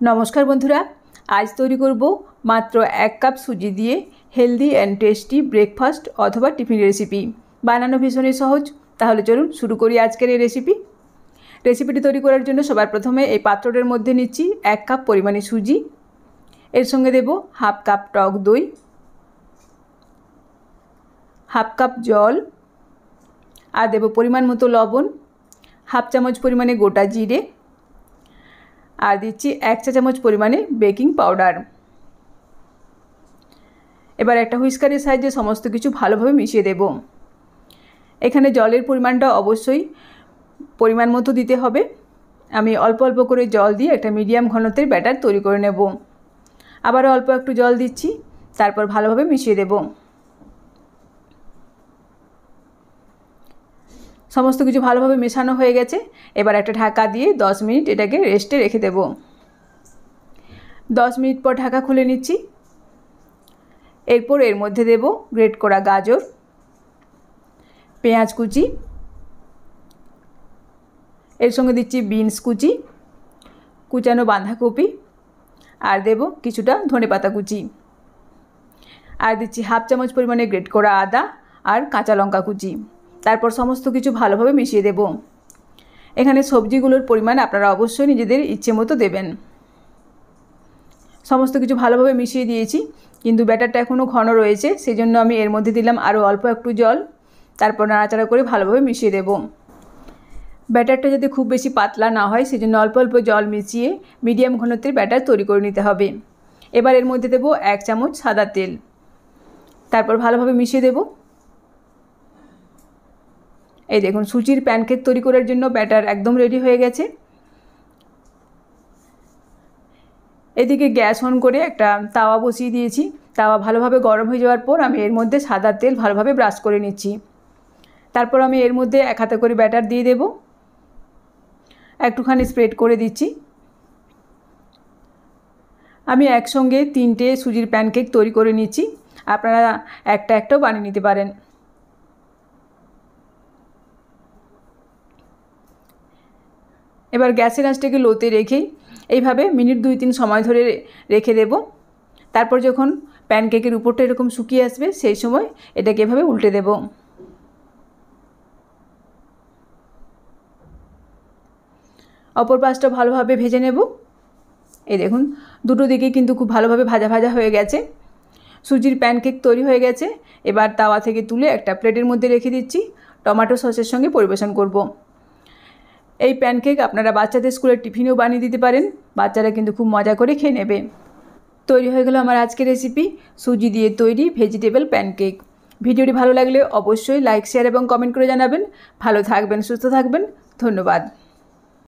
नमस्कार बंधुरा आज तैरी करब मात्र 1 कप सूजी दिए हेल्दी एंड टेस्टी ब्रेकफास्ट अथवा टिफिन रेसिपि बानानो भीषण सहज। ताहले चलुन शुरू करी आजकेर এই रेसिपिटी तैरी करार जन्य सबार प्रथमे এই पात्रटार मध्य निচ্ছি 1 कप परिमाणे सूजी, एर संगे देब हाफ कप टक दई, हाफ कप जल और देब परिमाण मतो लवण, हाफ चामच परिमाणे गोटा जिरे और दिচ্ছি 1 चा चामच परिमाणे बेकिंग पाउडार। एबार एक हुइस्कारेर साहाज्ये समस्त किछु भालोभाबे मिशिए देब। एखाने जलेर परिमाणटा अवश्यई परिमाण मतो दिते हबे। आमी अल्प अल्प करे जल दिए एक मिडियाम घनत्वेर बैटार तैरी करे नेब। आबारो अल्प एकटु जल दिচ্ছি, तारपर भालोभाबे मिशिए देब। समस्त किछु भालोभाबे मेशानो हये गेছে। एबार एक ढाका दिए 10 मिनट एटाके रेस्टे रेखे देब। 10 मिनट पर ढाका खुले निচ্ছি। एरपर एर मध्य देब ग्रेट करा गाजर, पेঁয়াজ कुचि, एर संगे दिচ্ছি বিনস कुचि, कुचानो बाँधाकपि और देब किछुटा धनेपाता कुचि और दिচ্ছি हाफ चामच परिमाणे ग्रेट करा आदा और काँचा लंका कुचि। तारपर समस्त किछु भालोभाबे मिशिए देब। एखाने सब्जीगुलोर परिमाण आपनारा अवश्यई निजेदेर इच्छे मतो देबेन। समस्त किछु भालोभाबे मिशिए दिएछि, किन्तु बैटारटा एखोनो घन रयेछे, सेइजन्य आमि एर मध्ये दिलाम आरो अल्प एकटु जल, तारपर नाड़ाचाड़ा करे भालोभाबे मिशिए देब। बैटारटा जाते खूब बेशी पातला ना हय सेइजन्य अल्प अल्प जल मिशिए मिडियाम घनत्वेर बैटार तैरी करे निते हबे। एबार एर मध्ये देब 1 चामच सादा तेल, तारपर भालोभाबे मिशिए देब। এই দেখুন সুজির প্যানকেক তৈরি করার জন্য ব্যাটার একদম রেডি হয়ে গেছে। এদিকে গ্যাস অন করে একটা তাওয়া বসিয়ে দিয়েছি। তাওয়া ভালোভাবে গরম হয়ে যাওয়ার পর আমি এর মধ্যে সাদা তেল ভালোভাবে ব্রাশ করে নিচ্ছি। তারপর আমি এর মধ্যে এক হাতে করে ব্যাটার দিয়ে দেব, একটুখানি স্প্রেড করে দিচ্ছি। আমি একসঙ্গে 3টে সুজির প্যানকেক তৈরি করে নিচ্ছি। আপনারা একটা একটাও বানিয়ে নিতে পারেন। এবার গ্যাসের আঁচটাকে লোতে রেখেই এইভাবে মিনিট 2-3 সময় ধরে রেখে দেব। তারপর যখন প্যানকেকের উপরটা এরকম শুকিয়ে আসবে সেই সময় এটাকে এভাবে উল্টে দেব। অপর পাশটা ভালোভাবে ভেজে নেব। এই দেখুন দুটো দিকে কিন্তু খুব ভালোভাবে ভাজা ভাজা হয়ে গেছে। সুজির প্যানকেক তৈরি হয়ে গেছে। এবার তাওয়া থেকে তুলে একটা প্লেটের মধ্যে রেখে দিচ্ছি। টমেটো সসের সঙ্গে পরিবেশন করব। এই প্যানকেক আপনারা বাচ্চাদের স্কুলের টিফিনেও বানিয়ে দিতে পারেন। বাচ্চারা কিন্তু খুব মজা করে খেয়ে নেবে। তৈরি হয়ে গেল আমার আজকের রেসিপি সুজি দিয়ে তৈরি ভেজিটেবল প্যানকেক। ভিডিওটি ভালো লাগলে অবশ্যই লাইক শেয়ার এবং কমেন্ট করে জানাবেন। ভালো থাকবেন, সুস্থ থাকবেন। ধন্যবাদ।